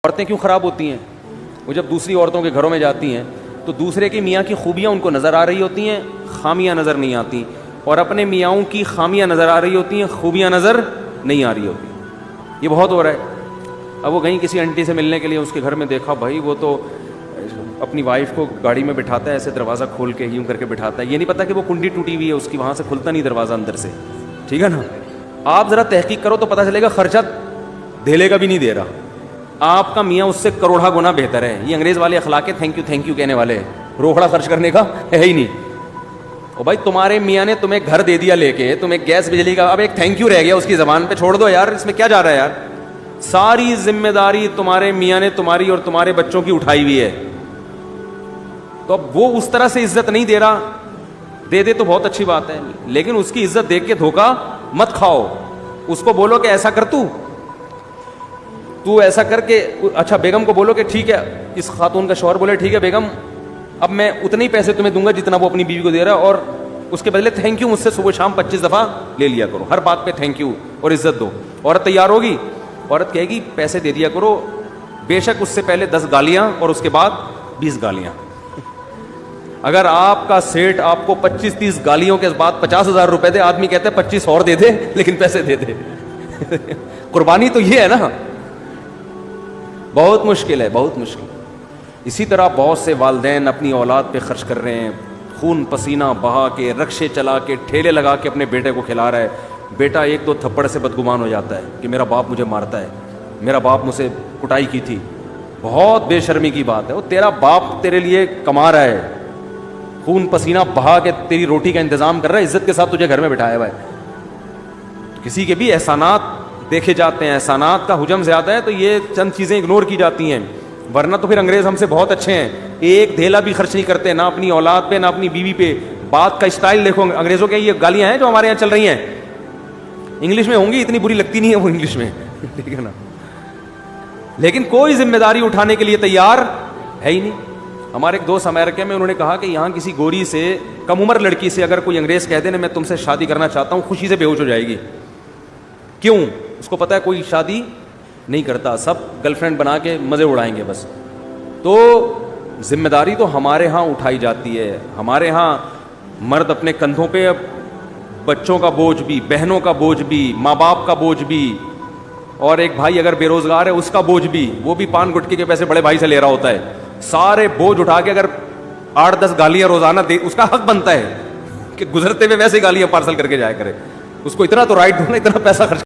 عورتیں کیوں خراب ہوتی ہیں؟ وہ جب دوسری عورتوں کے گھروں میں جاتی ہیں تو دوسرے کے میاں کی خوبیاں ان کو نظر آ رہی ہوتی ہیں، خامیاں نظر نہیں آتی، اور اپنے میاؤں کی خامیاں نظر آ رہی ہوتی ہیں، خوبیاں نظر نہیں آ رہی ہوتی۔ یہ بہت ہو رہا ہے۔ اب وہ گئیں کسی آنٹی سے ملنے کے لیے، اس کے گھر میں دیکھا بھائی وہ تو اپنی وائف کو گاڑی میں بٹھاتا ہے، ایسے دروازہ کھول کے یوں کر کے بٹھاتا ہے، یہ نہیں پتا کہ وہ کنڈی ٹوٹی ہوئی ہے اس کی، وہاں سے کھلتا نہیں دروازہ اندر سے، ٹھیک ہے نا۔ آپ ذرا تحقیق کرو تو پتہ چلے گا خرچہ دھیلے کا بھی نہیں دے رہا، آپ کا میاں اس سے کروڑا گنا بہتر ہے۔ یہ انگریز والے اخلاق ہے تھینک یو کہنے والے، روکڑا خرچ کرنے کا ہے ہی نہیں۔ اور بھائی تمہارے میاں نے تمہیں گھر دے دیا لے کے، تمہیں گیس بجلی کا، اب ایک تھینک یو رہ گیا اس کی زبان پہ، چھوڑ دو یار، اس میں کیا جا رہا ہے یار۔ ساری ذمہ داری تمہارے میاں نے تمہاری اور تمہارے بچوں کی اٹھائی ہوئی ہے، تو اب وہ اس طرح سے عزت نہیں دے رہا، دے دے تو بہت اچھی بات ہے، لیکن اس کی عزت دیکھ کے دھوکا مت کھاؤ۔ اس کو بولو کہ ایسا کر تو ایسا کر کے، اچھا بیگم کو بولو کہ ٹھیک ہے، اس خاتون کا شوہر بولے ٹھیک ہے بیگم اب میں اتنے ہی پیسے تمہیں دوں گا جتنا وہ اپنی بیوی کو دے رہا ہے، اور اس کے بدلے تھینک یو مجھ سے صبح شام 25 دفعہ لے لیا کرو، ہر بات پہ تھینک یو اور عزت دو۔ عورت تیار ہوگی، عورت کہے گی پیسے دے دیا کرو، بے شک اس سے پہلے 10 گالیاں اور اس کے بعد 20 گالیاں۔ اگر آپ کا سیٹ آپ کو 25-30 گالیوں کے بعد 50,000 روپے دے، آدمی کہتے ہیں 25 اور دے دے لیکن پیسے دے دے۔ قربانی تو یہ ہے نا، بہت مشکل ہے، بہت مشکل۔ اسی طرح بہت سے والدین اپنی اولاد پہ خرچ کر رہے ہیں، خون پسینہ بہا کے، رکشے چلا کے، ٹھیلے لگا کے اپنے بیٹے کو کھلا رہا ہے۔ بیٹا 1-2 تھپڑ سے بدگمان ہو جاتا ہے کہ میرا باپ مجھے مارتا ہے، میرا باپ مجھ سے کٹائی کی تھی۔ بہت بے شرمی کی بات ہے، وہ تیرا باپ تیرے لیے کما رہا ہے، خون پسینہ بہا کے تیری روٹی کا انتظام کر رہا ہے، عزت کے ساتھ تجھے گھر میں بٹھایا ہوا ہے۔ کسی کے بھی احسانات دیکھے جاتے ہیں، احسانات کا حجم زیادہ ہے تو یہ چند چیزیں اگنور کی جاتی ہیں، ورنہ تو پھر انگریز ہم سے بہت اچھے ہیں، ایک دھیلا بھی خرچ نہیں کرتے، نہ اپنی اولاد پہ نہ اپنی بیوی پہ۔ بات کا اسٹائل دیکھو انگریزوں کے، یہ گالیاں ہیں جو ہمارے یہاں چل رہی ہیں، انگلش میں ہوں گی، اتنی بری لگتی نہیں ہے وہ انگلش میں، ٹھیک ہے نا، لیکن کوئی ذمہ داری اٹھانے کے لیے تیار ہے ہی نہیں۔ ہمارے ایک دوست امریکہ میں، انہوں نے کہا کہ یہاں کسی گوری سے، کم عمر لڑکی سے اگر کوئی انگریز کہہ دے نا میں تم سے شادی کرنا چاہتا ہوں، خوشی سے بے ہوش ہو جائے گی۔ کیوں؟ اس کو پتا ہے کوئی شادی نہیں کرتا، سب گرل فرینڈ بنا کے مزے اڑائیں گے بس۔ تو ذمہ داری تو ہمارے ہاں اٹھائی جاتی ہے، ہمارے ہاں مرد اپنے کندھوں پہ بچوں کا بوجھ بھی، بہنوں کا بوجھ بھی، ماں باپ کا بوجھ بھی، اور ایک بھائی اگر بے روزگار ہے اس کا بوجھ بھی، وہ بھی پان گٹکے کے پیسے بڑے بھائی سے لے رہا ہوتا ہے، سارے بوجھ اٹھا کے اگر 8-10 گالیاں روزانہ دے، اس کا حق بنتا ہے کہ گزرتے ہوئے ویسے گالیاں پارسل کر کے جایا کرے، اس کو اتنا تو رائٹ دو نا، اتنا پیسہ خرچ